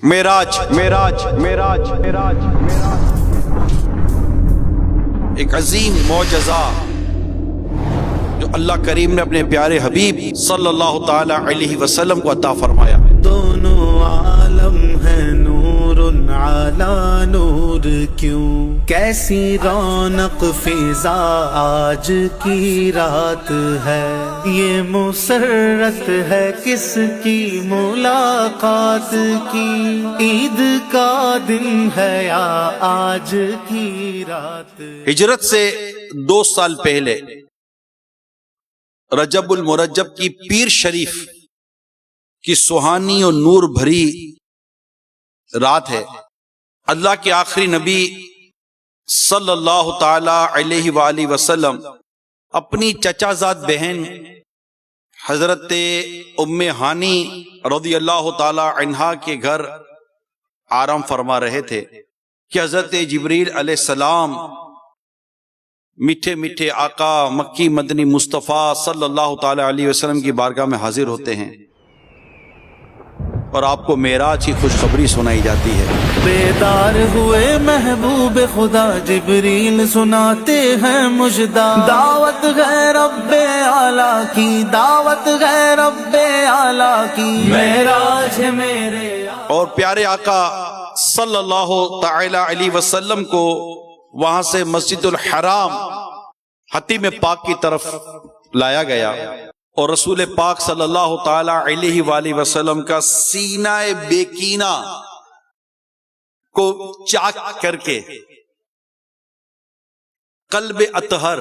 معراج ایک عظیم معجزہ جو اللہ کریم نے اپنے پیارے حبیب صلی اللہ تعالی علیہ وسلم کو عطا فرمایا. دونوں عالم ہے نور علی نور کیوں، کیسی رونق فضا آج کی رات ہے، یہ مسرت ہے کس کی ملاقات کی، عید کا دن ہے یا آج کی رات. ہجرت سے 2 سال پہلے رجب المرجب کی پیر شریف کی سہانی اور نور بھری رات ہے. اللہ کے آخری نبی صلی اللہ تعالی علیہ وآلہ وسلم اپنی چچا زاد بہن حضرت ام ہانی رضی اللہ تعالی عنہا کے گھر آرام فرما رہے تھے کہ حضرت جبریل علیہ السلام میٹھے میٹھے آقا مکی مدنی مصطفیٰ صلی اللہ تعالی علیہ وسلم کی بارگاہ میں حاضر ہوتے ہیں اور آپ کو معراج کی خوشخبری سنائی جاتی ہے. بیدار ہوئے محبوب خدا جبریل سناتے ہیں مجدہ، دعوت ہے رب اعلیٰ کی، دعوت ہے رب اعلیٰ کی، معراج ہے میرے. اور پیارے آقا صلی اللہ تعالی علیہ وسلم کو وہاں سے مسجد الحرام حتیم پاک کی طرف لایا گیا اور رسول پاک صلی اللہ تعالی علیہ وآلہ وسلم کا سینہ بیکینہ کو چاک کر کے قلب اطہر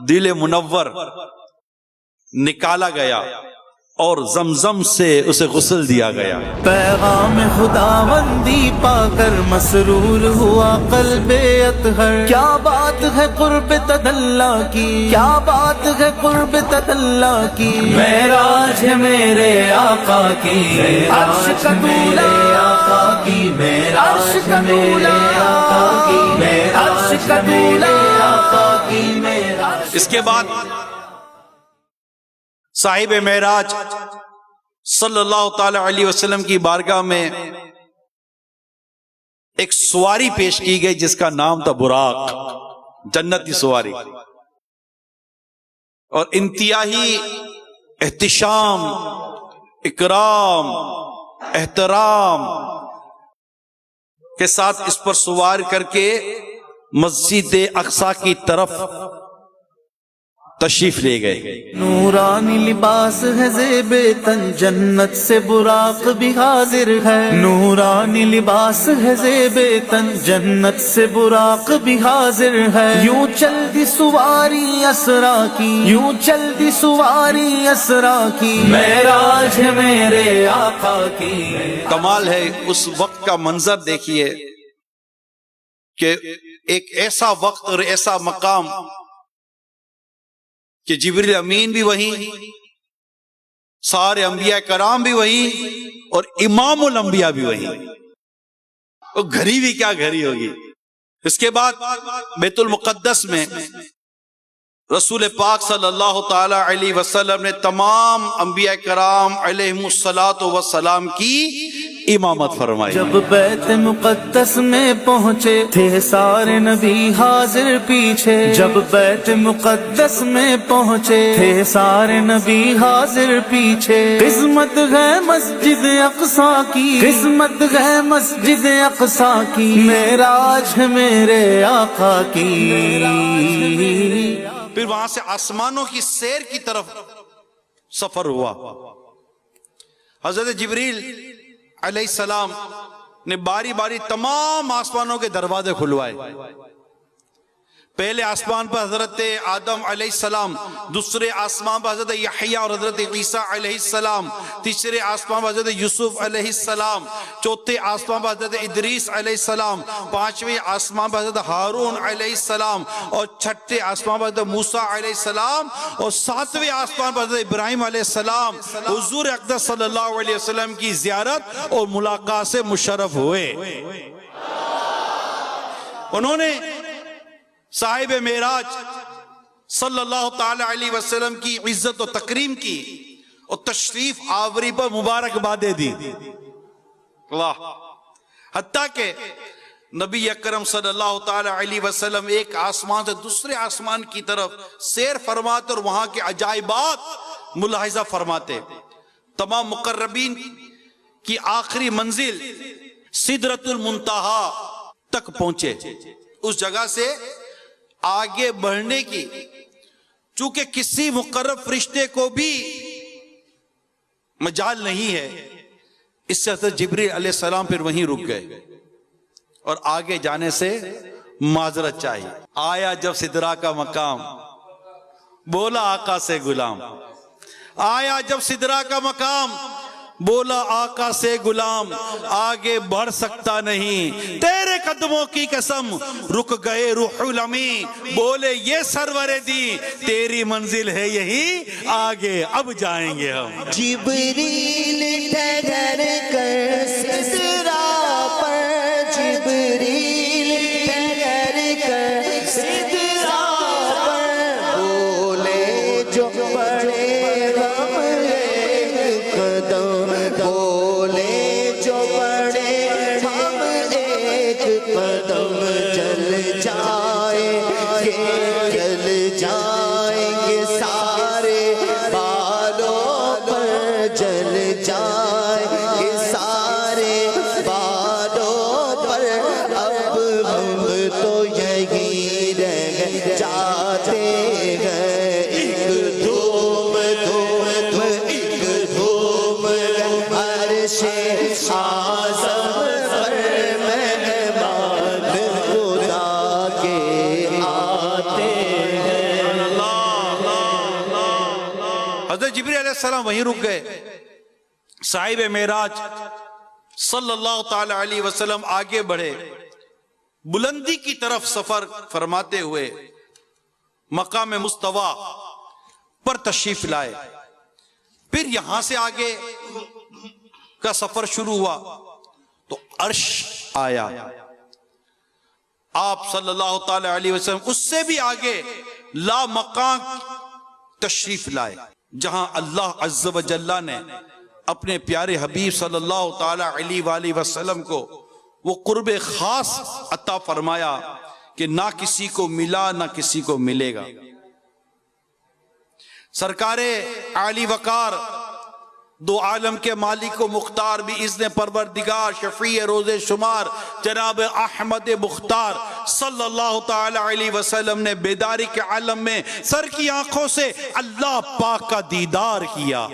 دل منور نکالا گیا اور زمزم سے اسے غسل دیا گیا. پیغام خداوندی پا کر مسرور ہوا قلب اطہر، کیا بات ہے قرب تدلی کی، کیا بات ہے قرب تدلی کی، معراج ہے میرے آقا کی، عرش کا میرے آقا کی، معراج ہے میرے آقا کی، عرش کا میرے آقا کی معراج. اس کے بعد صاحب معراج صلی اللہ تعالی علیہ وسلم کی بارگاہ میں ایک سواری پیش کی گئی جس کا نام تھا براق، جنتی سواری، اور انتہائی احتشام، اکرام، احترام کے ساتھ اس پر سوار کر کے مسجد اقصی کی طرف تشریف لے گئے. نورانی لباس ہے زیب تن، جنت سے براق بھی حاضر ہے، نورانی لباس ہے زیب تن، جنت سے براق بھی حاضر ہے. یوں چل دی سواری اسرا کی، یوں چل دی سواری اسرا کی، معراج ہے میرے آقا کی. کمال ہے اس وقت کا منظر دیکھیے کہ ایک ایسا وقت اور ایسا مقام کہ جبریل امین بھی وہیں، سارے انبیاء کرام بھی وہیں اور امام الانبیاء بھی وہیں. اور گھڑی بھی کیا گھڑی ہوگی. اس کے بعد بیت المقدس میں رسول پاک صلی اللہ تعالی علیہ وسلم نے تمام انبیاء کرام علیہم الصلاۃ والسلام کی امامت فرمائی. جب بیت مقدس میں پہنچے تھے سارے نبی حاضر پیچھے، جب بیت مقدس میں پہنچے تھے سارے نبی حاضر پیچھے. قسمت ہے مسجد اقصی کی، قسمت ہے مسجد اقصی کی، معراج ہے میرے آقا کی. پھر وہاں سے آسمانوں کی سیر کی طرف سفر ہوا. حضرت جبریل علیہ السلام نے باری باری تمام آسمانوں کے دروازے کھلوائے. پہلے آسمان پر حضرت آدم علیہ السلام، دوسرے آسمان پر حضرت یحییٰ اور حضرت عیسیٰ علیہ السلام، تیسرے آسمان پر حضرت یوسف علیہ السلام، چوتھے آسمان پر حضرت ادریس علیہ السلام، پانچویں آسمان پر حضرت ہارون علیہ السلام، اور چھٹے آسمان پر حضرت موسیٰ علیہ السلام، اور ساتویں آسمان پر حضرت ابراہیم علیہ السلام حضور اقدس صلی اللہ علیہ وسلم کی زیارت اور ملاقات سے مشرف ہوئے. انہوں نے صاحب معراج صلی اللہ تعالی علیہ وسلم کی عزت و تکریم کی اور تشریف آوری پر مبارکبادیں دی. اللہ حتیٰ کہ نبی اکرم صلی اللہ تعالی علیہ وسلم ایک آسمان سے دوسرے آسمان کی طرف سیر فرماتے اور وہاں کے عجائبات ملاحظہ فرماتے. تمام مقربین کی آخری منزل سدرۃ المنتہا تک پہنچے. اس جگہ سے آگے بڑھنے کی چونکہ کسی مقرب فرشتے کو بھی مجال نہیں ہے، اس سے حضرت جبریل علیہ السلام پھر وہیں رک گئے اور آگے جانے سے معذرت چاہیے. آیا جب سدرا کا مقام بولا آقا سے غلام، آیا جب سدرا کا مقام بولا آقا سے غلام، آگے بڑھ سکتا نہیں تیرے قدموں کی قسم، رک گئے روح الامی، بولے یہ سرور دی تیری منزل ہے یہی، آگے اب جائیں گے ہم. جبریل ٹھہر کر سدرا پر، جبریل ٹھہر کر سدرا پر، بولے جو بڑے غم ایک قدم، بولے جو بڑے غم ایک قدم، جل جائیں گے سارے بالوں پر، جل جائیں گے سارے بالوں پر، اب ہم تو یہی رہ جاتے ہیں. ایک دھوم دھوم ایک دھوم عرش اعظم پر مہمان خدا کے آتے ہیں. حضرت جبریل علیہ السلام وہیں رک گئے. صاحب معراج صلی اللہ تعالی علیہ وسلم آگے بڑھے، بلندی کی طرف سفر فرماتے ہوئے مقام مستوی پر تشریف لائے. پھر یہاں سے آگے کا سفر شروع ہوا تو عرش آیا. آپ صلی اللہ تعالی علیہ وسلم اس سے بھی آگے لا مقام تشریف لائے، جہاں اللہ عز و جل نے اپنے پیارے حبیب صلی اللہ تعالی علیہ وآلہ وسلم کو وہ قرب خاص عطا فرمایا کہ نہ کسی کو ملا نہ کسی کو ملے گا. سرکار عالی وقار دو عالم کے مالک و مختار بھی اذن پروردگار شفیع روز شمار جناب احمد مختار صلی اللہ تعالی علیہ وسلم نے بیداری کے عالم میں سر کی آنکھوں سے اللہ پاک کا دیدار کیا.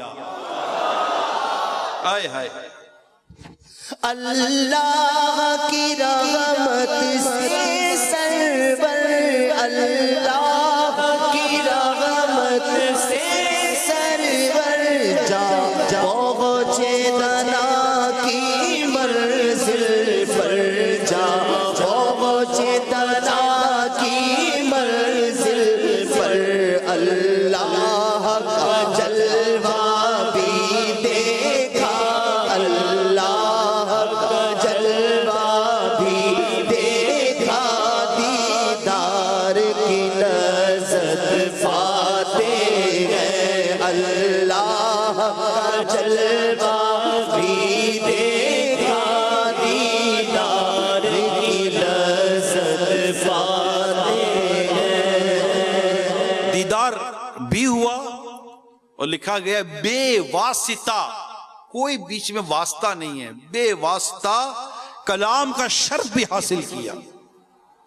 آئے ہائے اللہ کی رحمت سے سرور، اللہ کی رحمت سے سرور جا پہنچے دنا کی منزل پر، جا پہنچے دنا کی منزل پر. اللہ کا جلوہ بھی دیکھا، اللہ کا جلوہ بھی دیکھا، دیدار کی لذت پاتے ہیں. اللہ کا جلوہ بھی دیکھا، دیدار کی لذت پاتے ہیں. دیدار بھی ہوا اور لکھا گیا بے واسطہ، کوئی بیچ میں واسطہ نہیں ہے، بے واسطہ کلام کا شرف بھی حاصل کیا.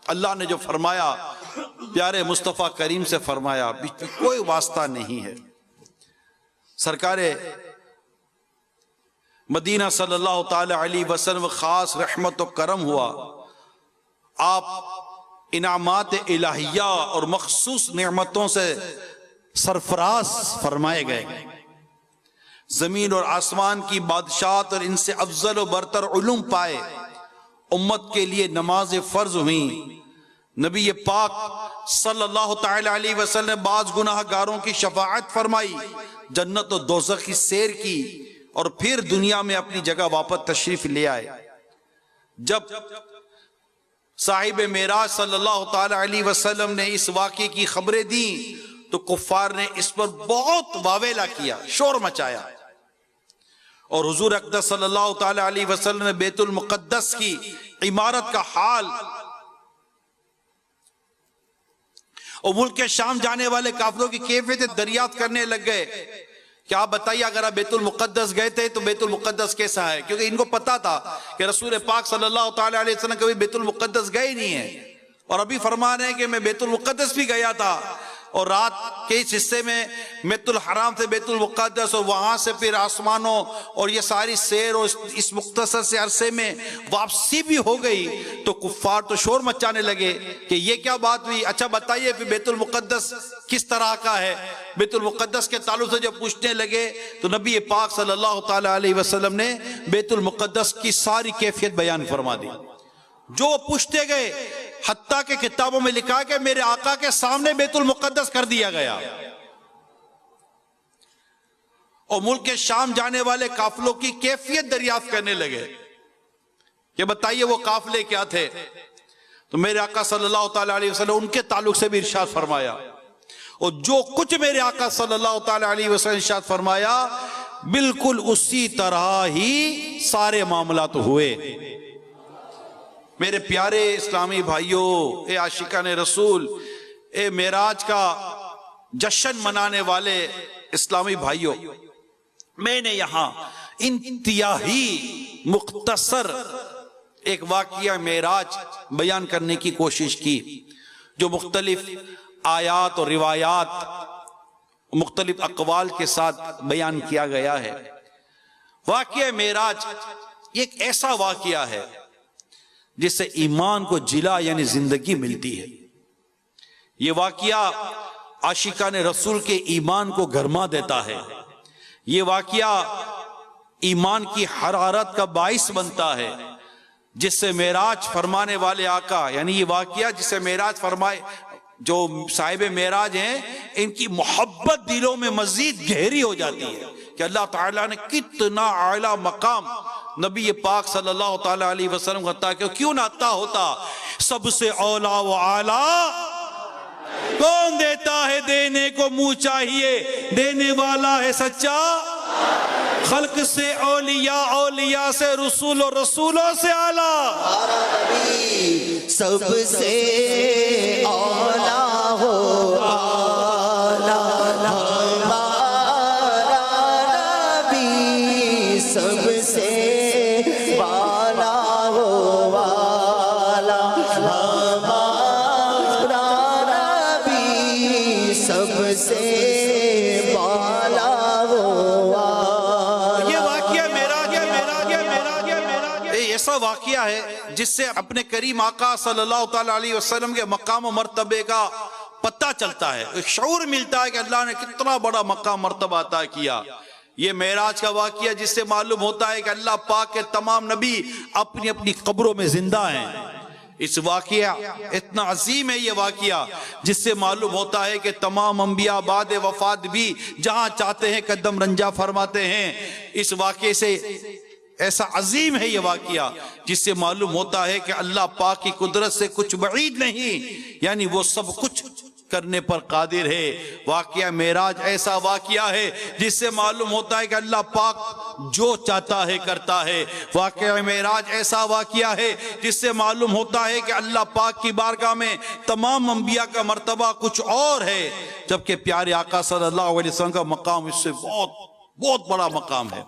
اللہ نے جو فرمایا پیارے مصطفیٰ کریم سے فرمایا، بیچ میں کوئی واسطہ نہیں ہے. سرکار مدینہ صلی اللہ تعالی علیہ وسلم خاص رحمت و کرم ہوا. آپ انعامات الہیہ اور مخصوص نعمتوں سے سرفراز فرمائے گئے. زمین اور آسمان کی بادشاہت اور ان سے افضل و برتر علوم پائے. امت کے لیے نماز فرض ہوئیں. نبی پاک صلی اللہ تعالی علیہ وسلم نے بعض گناہ گاروں کی شفاعت فرمائی، جنت و دوزخ کی سیر کی اور پھر دنیا میں اپنی جگہ واپس تشریف لے آئے. جب صاحب معراج صلی اللہ تعالی علیہ وسلم نے اس واقعے کی خبریں دیں تو کفار نے اس پر بہت واویلا کیا، شور مچایا اور حضور اقدس صلی اللہ تعالی علیہ وسلم نے بیت المقدس کی عمارت کا حال اور ملک کے شام جانے والے کافروں کی کیفیت دریافت کرنے لگ گئے کہ آپ بتائیے اگر آپ بیت المقدس گئے تھے تو بیت المقدس کیسا ہے، کیونکہ ان کو پتا تھا کہ رسول پاک صلی اللہ تعالی علیہ وسلم کبھی بیت المقدس گئے ہی نہیں ہیں، اور ابھی فرما رہے ہیں کہ میں بیت المقدس بھی گیا تھا، اور رات کے اس حصے میں بیت الحرام سے بیت المقدس اور وہاں سے پھر آسمانوں اور یہ ساری سیر اور اس مختصر سے عرصے میں واپسی بھی ہو گئی، تو کفار تو شور مچانے لگے کہ یہ کیا بات ہوئی، اچھا بتائیے پھر بیت المقدس کس طرح کا ہے۔ بیت المقدس کے تعلق سے جب پوچھنے لگے تو نبی پاک صلی اللہ تعالی علیہ وسلم نے بیت المقدس کی ساری کیفیت بیان فرما دی۔ جو پوچھتے گئے حتیٰ کہ کتابوں میں لکھا کہ میرے آقا کے سامنے بیت المقدس کر دیا گیا، اور ملک کے شام جانے والے قافلوں کی کیفیت دریافت کرنے لگے کہ بتائیے وہ قافلے کیا تھے، تو میرے آقا صلی اللہ تعالی علیہ وسلم ان کے تعلق سے بھی ارشاد فرمایا، اور جو کچھ میرے آقا صلی اللہ تعالی علیہ وسلم ارشاد فرمایا بالکل اسی طرح ہی سارے معاملات ہوئے۔ میرے پیارے اسلامی بھائیوں، اے عاشقان رسول، اے معراج کا جشن منانے والے اسلامی بھائیوں، میں نے یہاں انتہائی مختصر ایک واقعہ معراج بیان کرنے کی کوشش کی، جو مختلف آیات اور روایات مختلف اقوال کے ساتھ بیان کیا گیا ہے۔ واقعہ معراج ایک ایسا واقعہ ہے جس سے ایمان کو جلا یعنی زندگی ملتی ہے۔ یہ واقعہ عاشقان رسول کے ایمان کو گرما دیتا ہے، یہ واقعہ ایمان کی حرارت کا باعث بنتا ہے، جس سے معراج فرمانے والے آقا، یعنی یہ واقعہ جس سے معراج فرمائے، جو صاحب معراج ہیں ان کی محبت دلوں میں مزید گہری ہو جاتی ہے کہ اللہ تعالیٰ نے کتنا اعلیٰ مقام نبی پاک صلی اللہ تعالی علیہ وسلم عطا کیا، کیوں نہ عطا ہوتا۔ سب سے اولا و اعلیٰ کون دیتا ہے، دینے کو منہ چاہیے، دینے والا ہے سچا۔ خلق سے اولیاء، اولیاء سے رسول، اور رسولوں سے اعلیٰ سب سے اولا ہو اعلیٰ ہمارا نبی، سب سے بالا ہو اعلیٰ ہمارا نبی، سب سے بالا ہو اعلیٰ۔ یہ واقعہ ایسا واقعہ ہے جس سے اپنے کریم آقا صلی اللہ تعالی علیہ وسلم کے مقام و مرتبے کا پتہ چلتا ہے، ایک شعور ملتا ہے کہ اللہ نے کتنا بڑا مقام مرتبہ عطا کیا۔ یہ معراج کا واقعہ جس سے معلوم ہوتا ہے کہ اللہ پاک کے تمام نبی اپنی اپنی قبروں میں زندہ ہیں۔ اس واقعہ اتنا عظیم ہے یہ واقعہ جس سے معلوم ہوتا ہے کہ تمام انبیاء بعد وفات بھی جہاں چاہتے ہیں قدم رنجا فرماتے ہیں۔ اس واقعے سے ایسا عظیم ہے یہ واقعہ جس سے معلوم ہوتا ہے کہ اللہ پاک کی قدرت سے کچھ بعید نہیں، یعنی وہ سب کچھ کرنے پر قادر ہے۔ واقعہ معراج ایسا واقعہ ہے جس سے معلوم ہوتا ہے کہ اللہ پاک جو چاہتا ہے کرتا ہے۔ واقعہ معراج ایسا واقعہ ہے جس سے معلوم ہوتا ہے کہ اللہ پاک کی بارگاہ میں تمام انبیاء کا مرتبہ کچھ اور ہے، جبکہ پیارے آقا صلی اللہ علیہ وسلم کا مقام اس سے بہت بڑا مقام ہے۔